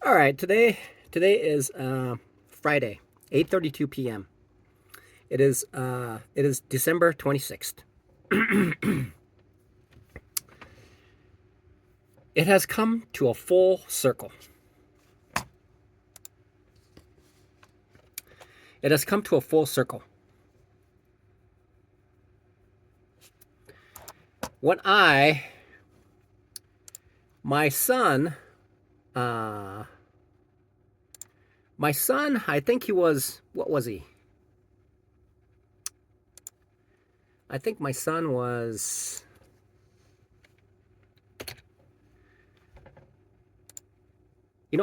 All right, today is Friday, 8:32 p.m. It is December 26th. It has come to a full circle. It has come to a full circle. When my son, uh, my son, I think he was, what was he? I think my son was,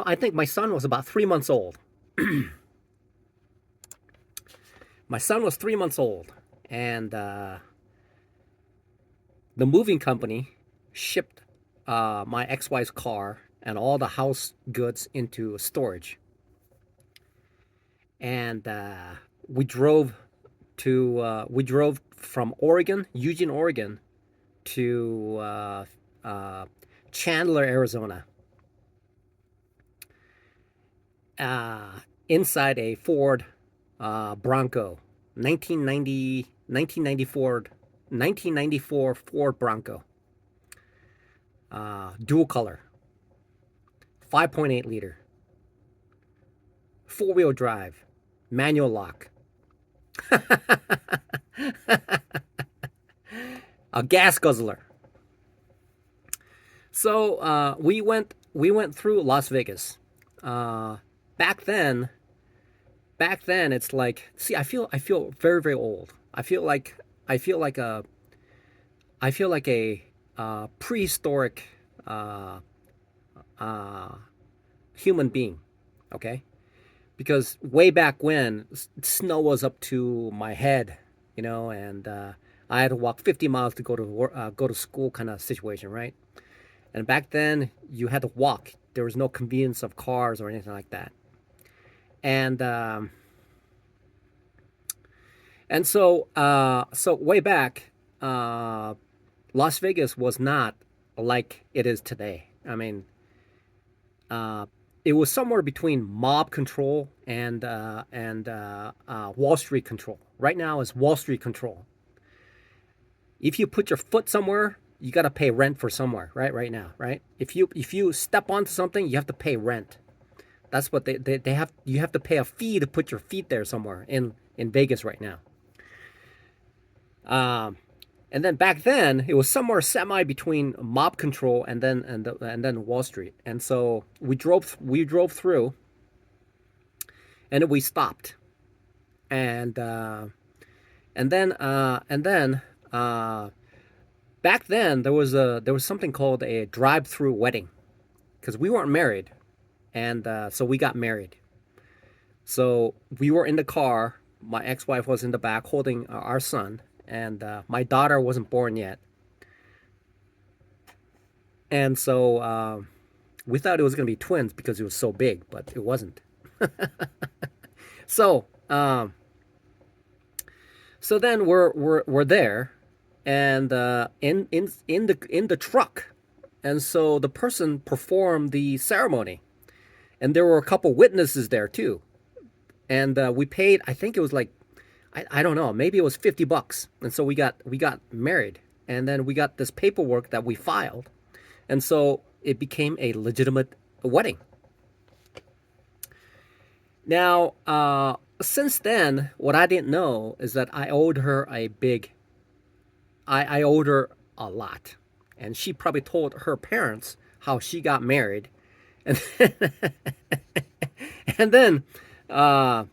I think my son was about 3 months old. My son was 3 months old, and the moving company shipped my ex-wife's car and all the house goods into storage, and we drove from Oregon, Eugene, Oregon, to uh, Chandler, Arizona, uh, inside a Ford Bronco, 1994 Ford Bronco, dual color, 5.8 liter, four-wheel drive, manual lock, a gas guzzler. So we went through Las Vegas. Uh, back then, it's like, see, I feel very very old. I feel like a I feel like a prehistoric uh, uh, human being. Okay, because way back when snow was up to my head, and I had to walk 50 miles to go to school, kind of situation, right? And back then you had to walk. There was no convenience of cars or anything like that. And so way back, uh, Las Vegas was not like it is today. I mean, uh, it was somewhere between mob control and Wall Street control. Right now is Wall Street control. If you put your foot somewhere, you got to pay rent for somewhere. Right now, right? If you step onto something, you have to pay rent. That's what they have. You have to pay a fee to put your feet there somewhere in Vegas right now. Um, and then back then, it was somewhere semi between mob control and then Wall Street. And so we drove through, and then we stopped, and and then uh, back then there was something called a drive-through wedding, because we weren't married, and so we got married. So we were in the car. My ex-wife was in the back holding our son, and my daughter wasn't born yet. And so we thought it was going to be twins because it was so big, but it wasn't. So so then we're there, and in the truck, and so the person performed the ceremony, and there were a couple witnesses there too, and we paid. I think it was like, I don't know, maybe it was $50, and so we got married, and then we got this paperwork that we filed, and so it became a legitimate wedding. Now, since then, what I didn't know is that I owed her a lot, and she probably told her parents how she got married, and and then, uh,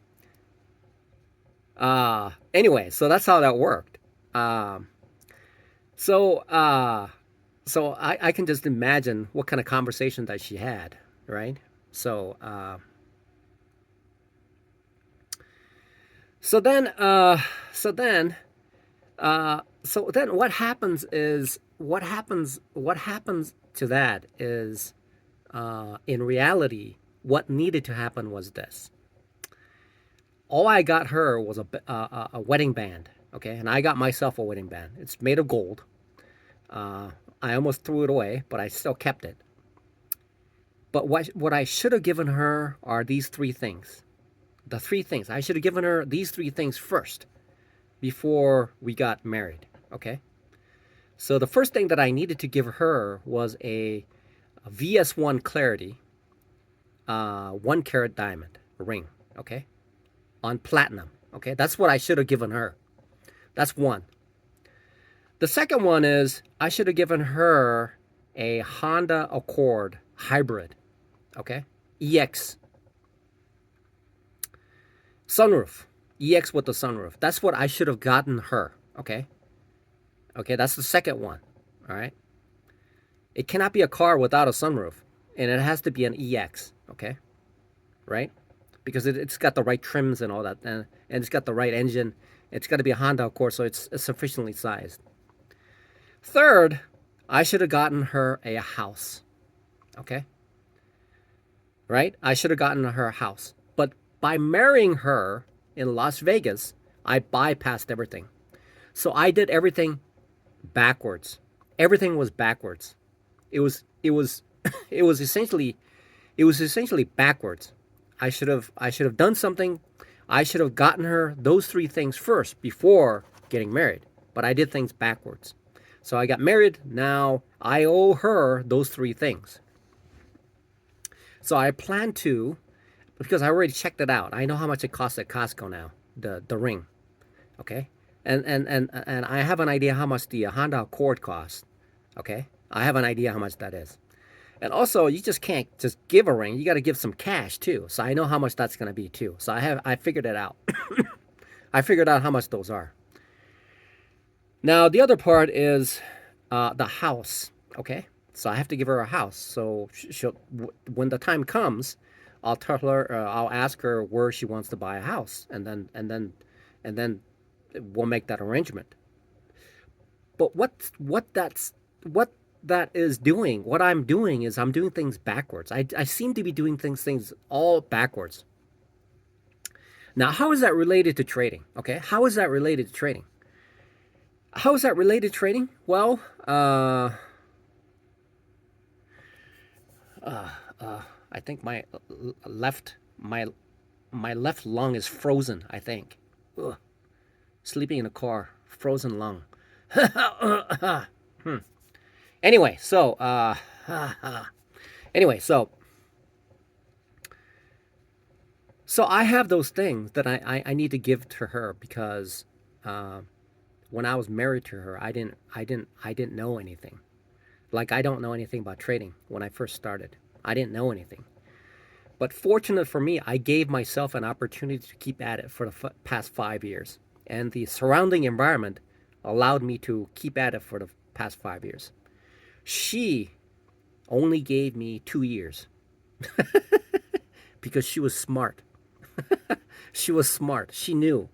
anyway, so that's how that worked. Um, so, so I can just imagine what kind of conversation that she had, right? So, so then, so then, so then what happens to that is, in reality, what needed to happen was this. All I got her was a wedding band, okay, and I got myself a wedding band. It's made of gold. uh, I almost threw it away, but I still kept it. But what I should have given her are these three things. The three things. I should have given her these three things first before we got married. Okay? So the first thing that I needed to give her was a VS1 Clarity 1 carat diamond ring. Okay? On platinum. Okay? That's what I should have given her. That's one. The second one is I should have given her a Honda Accord hybrid. Okay? EX. Sunroof. EX with the sunroof. That's what I should have gotten her. Okay? Okay, that's the second one. All right? It cannot be a car without a sunroof. And it has to be an EX. Okay? Right? Because it's got the right trims and all that. And it's got the right engine. It's got to be a Honda Accord, so it's sufficiently sized. Third, I should have gotten her a house. Okay? Right? I should have gotten her a house. But by marrying her in Las Vegas, I bypassed everything. So I did everything backwards. Everything was backwards. It was it was essentially backwards. I should have done something. I should have gotten her those three things first before getting married. But I did things backwards. So I got married. Now I owe her those three things. So I plan to, because I already checked it out. I know how much it costs at Costco now, the ring. Okay? And I have an idea how much the Honda Accord costs. Okay? I have an idea how much that is. And also, you just can't just give a ring. You got to give some cash too. So I know how much that's going to be too. So I figured it out. I figured out how much those are. Now, the other part is the house. Okay? So I have to give her a house. So when the time comes, I'll tell her, I'll ask her where she wants to buy a house, and then we'll make that arrangement. But what that is doing, what I'm doing is I'm doing things backwards. I seem to be doing things all backwards. Now, how is that related to trading? Okay, how is that related to trading? How is that related to trading? Well, I think my left lung is frozen. I think. Ugh. Sleeping in a car, frozen lung. Anyway, so I have those things that I need to give to her because when I was married to her, I didn't know anything. Like, I don't know anything about trading when I first started. I didn't know anything. But fortunate for me, I gave myself an opportunity to keep at it for the past 5 years. And the surrounding environment allowed me to keep at it for the past 5 years. She only gave me 2 years because she was smart. She was smart. She knew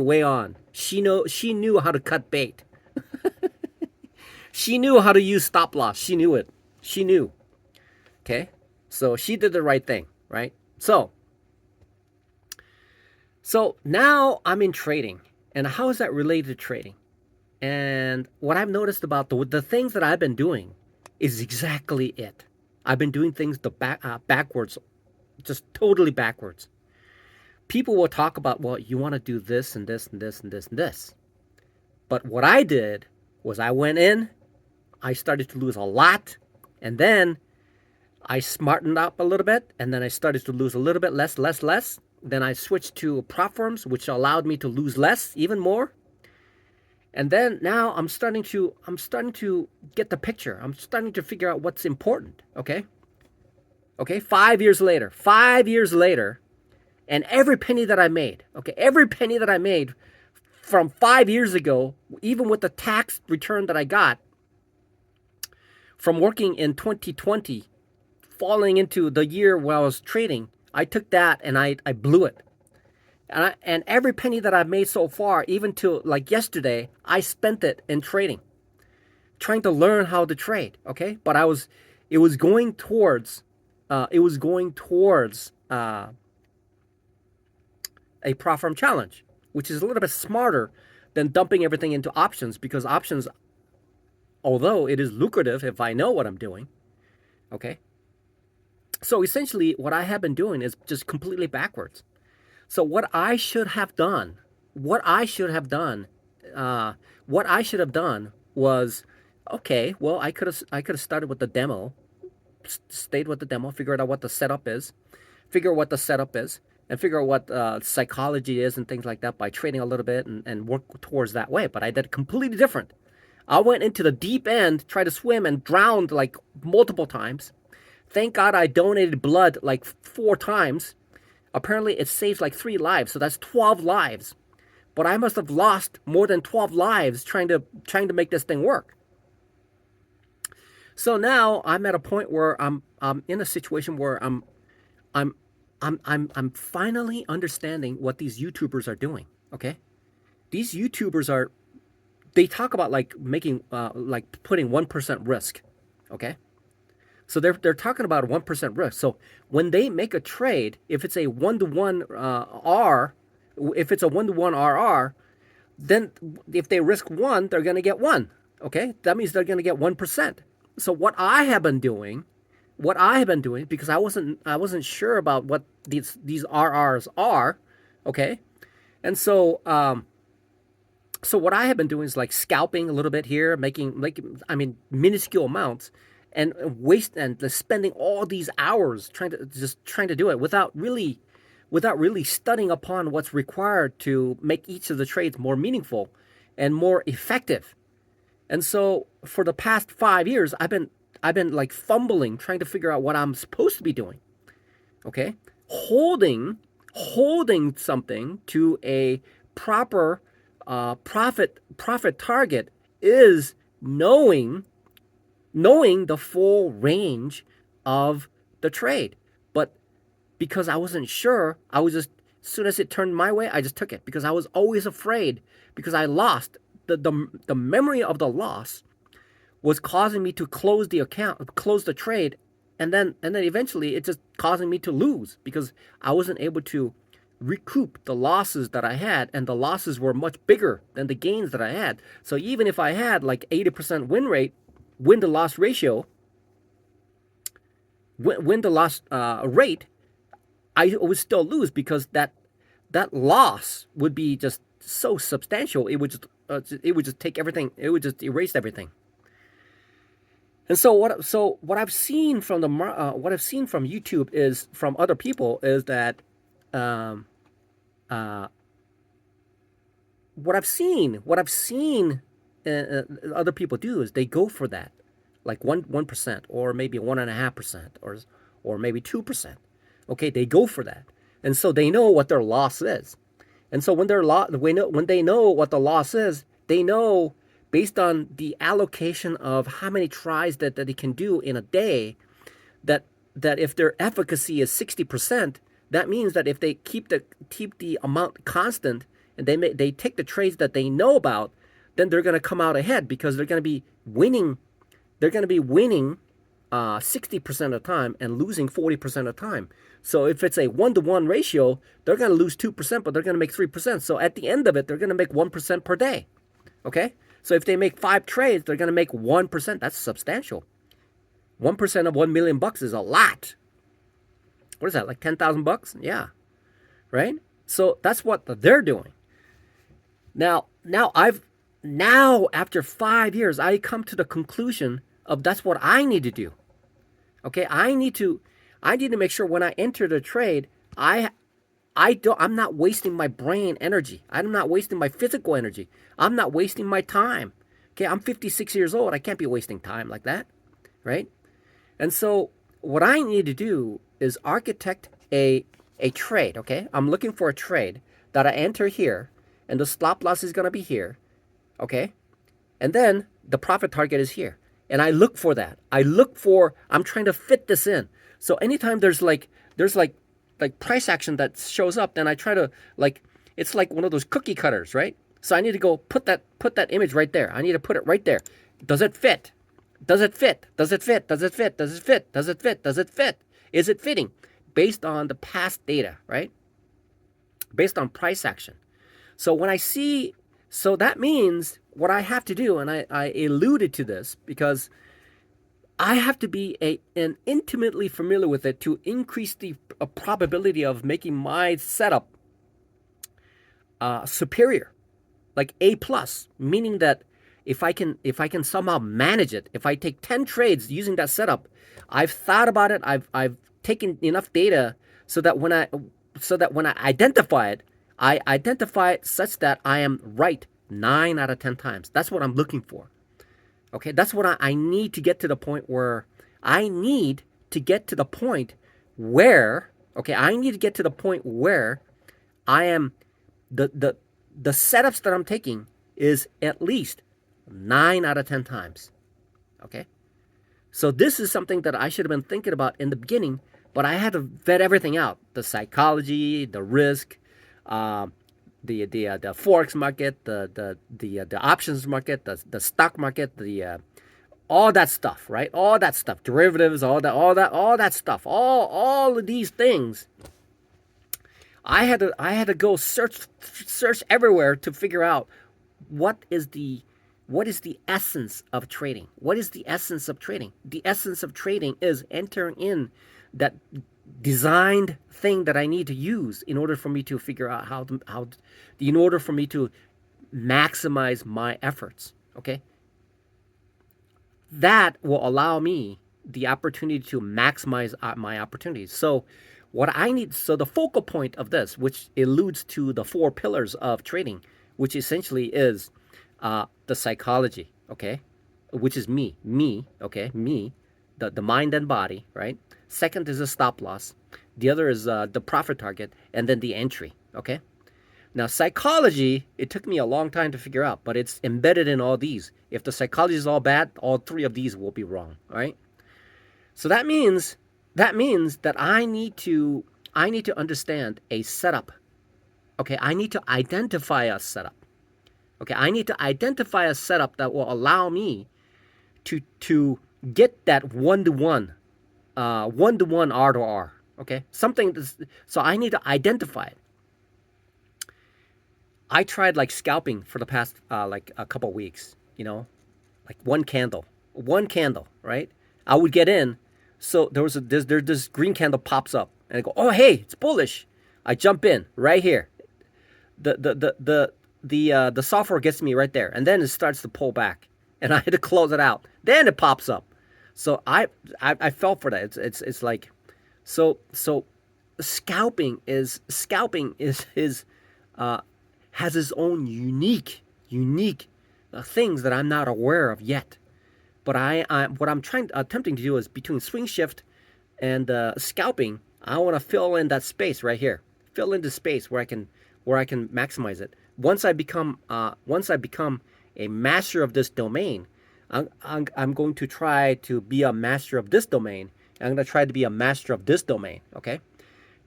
way on. She knew how to cut bait. She knew how to use stop loss. She knew it. She knew. Okay? So she did the right thing, right? So now I'm in trading. And how is that related to trading? And what I've noticed about the things that I've been doing is exactly it. I've been doing things backwards, just totally backwards. People will talk about, well, you want to do this and this and this and this and this. But what I did was I went in, I started to lose a lot, and then I smartened up a little bit, and then I started to lose a little bit less. Then I switched to prop firms, which allowed me to lose less, even more. And then now I'm starting to get the picture. I'm starting to figure out what's important. Okay. 5 years later, and every penny that I made, from 5 years ago, even with the tax return that I got from working in 2020, falling into the year where I was trading, I took that and I blew it. And every penny that I've made so far, even to like yesterday, I spent it in trading, trying to learn how to trade. Okay, but it was going towards a prop firm challenge, which is a little bit smarter than dumping everything into options, because options, although it is lucrative if I know what I'm doing, okay, So essentially, what I have been doing is just completely backwards. So what I should have done, uh, what I should have done was, okay, well, I could have started with the demo, stayed with the demo, figured out what the setup is, figure out what the setup is, and figure out what psychology is and things like that by trading a little bit and work towards that way. But I did completely different. I went into the deep end, tried to swim, and drowned like multiple times. Thank God I donated blood like 4 times. Apparently, it saves like 3 lives, so that's 12 lives. But I must have lost more than 12 lives trying to make this thing work. So now I'm at a point where I'm in a situation where I'm I'm finally understanding what these YouTubers are doing. Okay, these YouTubers are, they talk about like making like putting 1% risk. Okay, so they're talking about 1% risk. So when they make a trade, if it's a 1-to-1 R, if it's a 1-to-1 RR, then if they risk one, they're going to get one. Okay, that means they're going to get 1%. So what I have been doing, because I wasn't sure about what these RRs are. Okay, and so what I have been doing is like scalping a little bit here, making like, I mean, minuscule amounts, and spending all these hours trying to do it without really studying upon what's required to make each of the trades more meaningful and more effective. And so for the past 5 years, I've been like fumbling trying to figure out what I'm supposed to be doing. Okay, holding something to a proper profit target is knowing the full range of the trade. But because I wasn't sure, I was just, as soon as it turned my way, I just took it because I was always afraid, because I lost the memory of the loss was causing me to close the account, close the trade, and then eventually it's just causing me to lose because I wasn't able to recoup the losses that I had, and the losses were much bigger than the gains that I had. So even if I had like 80% win to loss ratio, win to loss rate, I would still lose because that loss would be just so substantial. It would just take everything. It would just erase everything. And so what I've seen from what I've seen from YouTube is, from other people, is that um, uh, what I've seen other people do is they go for that, like 1%, or maybe 1.5%, or maybe 2%. Okay, they go for that, and so they know what their loss is. And so when they know what the loss is, they know, based on the allocation of how many tries that they can do in a day, that if their efficacy is 60%, that means that if they keep the amount constant, and they take the trades that they know about, then they're going to come out ahead because they're going to be winning. They're going to be winning 60% of the time and losing 40% of the time. So if it's a 1-to-1 ratio, they're going to lose 2%, but they're going to make 3%. So at the end of it, they're going to make 1% per day. Okay? So if they make 5 trades, they're going to make 1%. That's substantial. 1% of $1 million is a lot. What is that, like $10,000? Yeah. Right? So that's what they're doing. Now after 5 years, I come to the conclusion of that's what I need to do. Okay, I need to make sure when I enter the trade, I'm not wasting my brain energy. I'm not wasting my physical energy. I'm not wasting my time. Okay, I'm 56 years old. I can't be wasting time like that, right? And so what I need to do is architect a trade. Okay, I'm looking for a trade that I enter here, and the stop loss is gonna be here. Okay, and then the profit target is here. And I look for that. I'm trying to fit this in. So anytime there's like price action that shows up, then I try to, like, it's like one of those cookie cutters, right? So I need to go put that image right there. I need to put it right there. Does it fit? Does it fit? Does it fit? Does it fit? Does it fit? Does it fit? Does it fit? Is it fitting? Based on the past data, right? Based on price action. So that means what I have to do, and I alluded to this because I have to be an intimately familiar with it to increase the probability of making my setup superior, like A plus, meaning that if I can somehow manage it, if I take 10 trades using that setup, I've thought about it, I've taken enough data so that when I identify it, I identify it such that I am right 9 out of 10 times. That's what I'm looking for. Okay, that's what I need to get to the point where I need to get to the point where okay, I need to get to the point where I am the setups that I'm taking is at least 9 out of 10 times. Okay, so this is something that I should have been thinking about in the beginning, but I had to vet everything out: the psychology, the risk, uh, the forex market, the options market, the stock market, the all that stuff, right? All that stuff, derivatives, all that stuff, all of these things. I had to go search everywhere to figure out what is the what is the essence of trading. What is the essence of trading? The essence of trading is entering in that designed thing that I need to use in order for me to figure out in order for me to maximize my efforts. Okay, that will allow me the opportunity to maximize my opportunities. So so the focal point of this, which alludes to the four pillars of trading, which essentially is the psychology, okay, which is okay, the mind and body, right? Second is a stop loss. The other is the profit target, and then the entry, okay? Now, psychology, it took me a long time to figure out, but it's embedded in all these. If the psychology is all bad, all three of these will be wrong, all right? So that means that I need to understand a setup. Okay, I need to identify a setup. Okay, I need to identify a setup that will allow me to get that one to one R to R. Okay, so I need to identify it. I tried like scalping for the past like a couple weeks. Like one candle, right? I would get in. So there's this green candle pops up, and I go, oh hey, it's bullish. I jump in right here. The software gets me right there, and then it starts to pull back, and I had to close it out. Then it pops up. So I fell for that. It's like so scalping is uh, has its own unique things that I'm not aware of yet. But what I'm attempting to do is between swing shift and scalping, I want to fill in that space right here, fill in the space where I can maximize it. Once I become a master of this domain, I'm going to try to be a master of this domain. I'm going to try to be a master of this domain. Okay,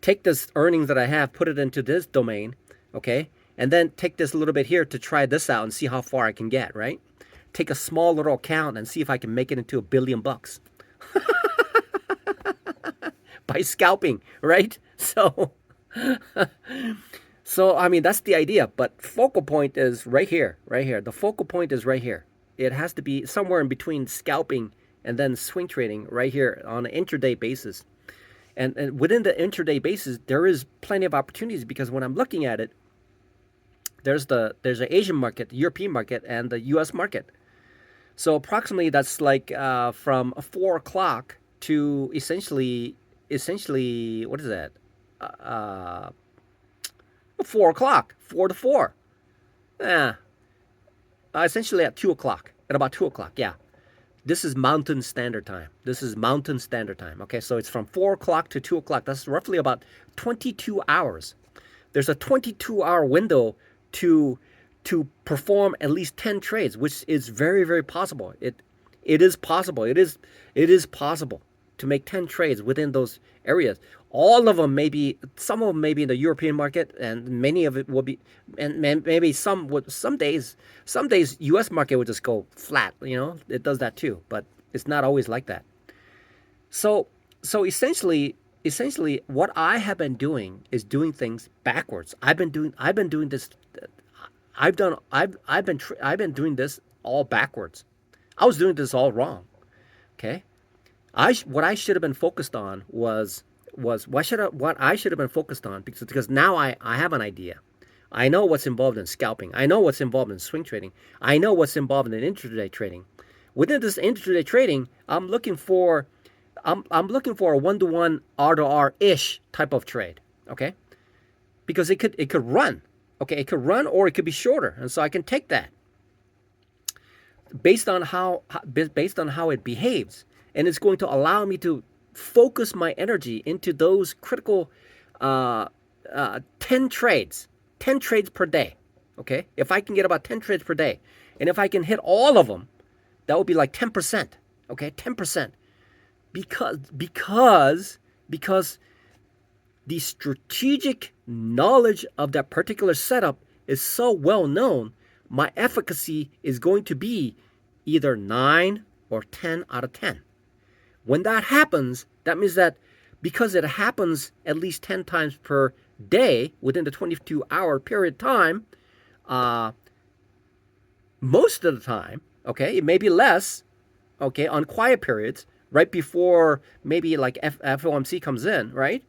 take this earnings that I have, put it into this domain. Okay, and then take this little bit here to try this out and see how far I can get. Right, take a small little account and see if I can make it into $1 billion by scalping. Right, so I mean that's the idea, but focal point is right here, right here. The focal point is right here. It has to be somewhere in between scalping and then swing trading right here on an intraday basis. And within the intraday basis, there is plenty of opportunities because when I'm looking at it, there's an Asian market, the European market, and the U.S. market. So approximately that's like from 4 o'clock to essentially what is that? Uh, 4 o'clock, 4 to 4. Yeah, essentially at 2 o'clock, at about 2 o'clock. Yeah, this is Mountain Standard Time. This is Mountain Standard Time. Okay, so it's from 4 o'clock to 2 o'clock. That's roughly about 22 hours. There's a 22-hour window to perform at least 10 trades, which is very very possible. It is possible. It is possible to make 10 trades within those areas. All of them some of them may be in the European market, and many of it will be, and maybe some days U.S. market would just go flat. It does that too, but it's not always like that. So essentially, what I have been doing is doing things backwards. I've been doing this. I've been doing this all backwards. I was doing this all wrong. Okay, What I should have been focused on was what I should have been focused on, because now I have an idea. I know what's involved in scalping. I know what's involved in swing trading. I know what's involved in intraday trading. Within this intraday trading, I'm looking for a 1-to-1 R to R ish type of trade. Okay, because it could run. Okay, it could run or it could be shorter, and so I can take that based on how it behaves, and it's going to allow me to focus my energy into those critical uh, 10 trades, 10 trades per day. Okay, if I can get about 10 trades per day, and if I can hit all of them, that would be like 10%. Okay, 10%, because the strategic knowledge of that particular setup is so well known, my efficacy is going to be either 9 or 10 out of 10. When that happens, that means that because it happens at least 10 times per day within the 22-hour period time, uh, most of the time, okay, it may be less, okay, on quiet periods, right before maybe like FOMC comes in, right?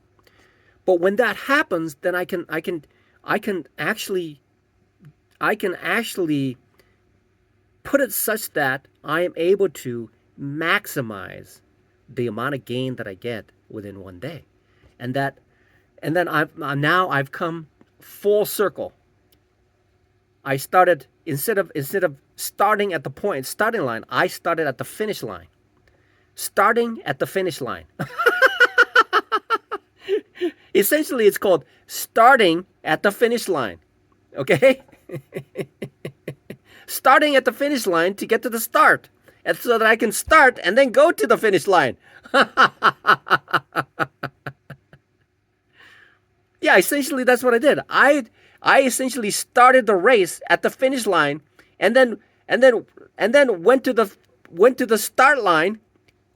But when that happens, then I can actually put it such that I am able to maximize the amount of gain that I get within one day, and then I've come full circle. I started instead of starting at the starting line, I started at the finish line. Starting at the finish line. Essentially, it's called starting at the finish line. Okay? Starting at the finish line to get to the start, and so that I can start and then go to the finish line. Yeah, essentially that's what I did. I essentially started the race at the finish line, and then went to the start line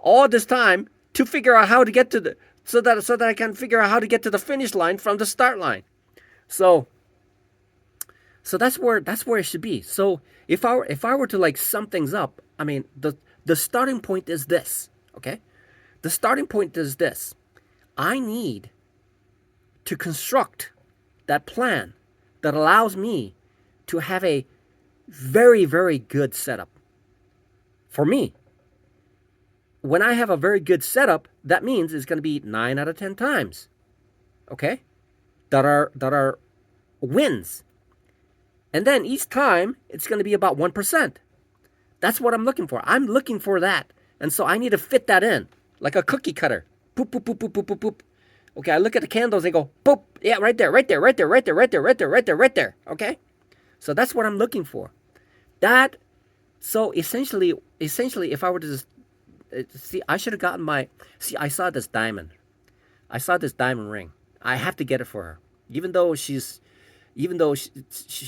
all this time to figure out how to get to the so that I can figure out how to get to the finish line from the start line. So that's where it should be. So if I were to like sum things up, I mean the starting point is this, okay? The starting point is this. I need to construct that plan that allows me to have a very, very good setup. For me, when I have a very good setup, that means it's going to be 9 out of 10 times, okay, that are wins. And then each time, it's going to be about 1%. That's what I'm looking for. I'm looking for that. And so I need to fit that in, like a cookie cutter. Poop, poop, poop, poop, poop, poop, poop. Okay, I look at the candles, they go, boop, yeah, right there, right there, right there, right there, right there, right there, right there, right there, okay? So that's what I'm looking for. So essentially, if I were to just, see, I should have gotten I saw this diamond. I saw this diamond ring. I have to get it for her. Even though she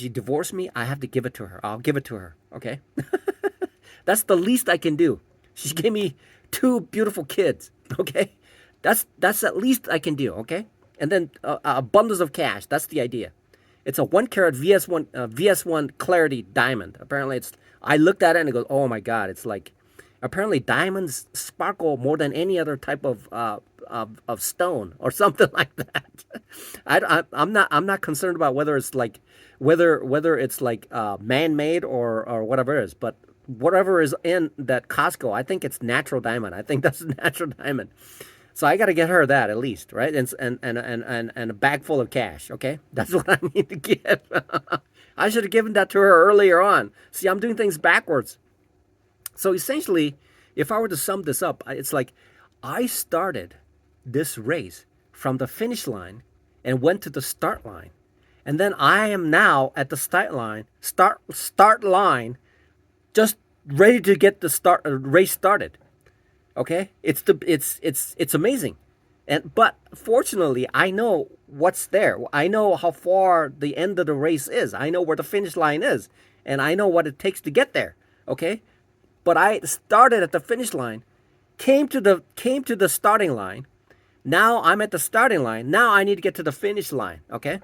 divorced me, I have to give it to her. I'll give it to her, okay? That's the least I can do. She gave me 2 beautiful kids, okay? That's at least I can do, okay? And then bundles of cash. That's the idea. It's a 1 carat VS1 clarity diamond. Apparently, I looked at it and it goes, oh my god! It's like, apparently diamonds sparkle more than any other type of stone or something like that. I'm not concerned about whether it's like man made or whatever it is, but whatever is in that Costco, I think it's natural diamond. I think that's a natural diamond. So I got to get her that at least, right? And a bag full of cash, okay? That's what I need to give. I should have given that to her earlier on. See, I'm doing things backwards. So essentially, if I were to sum this up, it's like I started this race from the finish line and went to the start line. And then I am now at the start line, just ready to get the race started. Okay, it's amazing, but fortunately, I know what's there. I know how far the end of the race is. I know where the finish line is, and I know what it takes to get there. Okay, but I started at the finish line, came to the starting line. Now I'm at the starting line. Now I need to get to the finish line. Okay,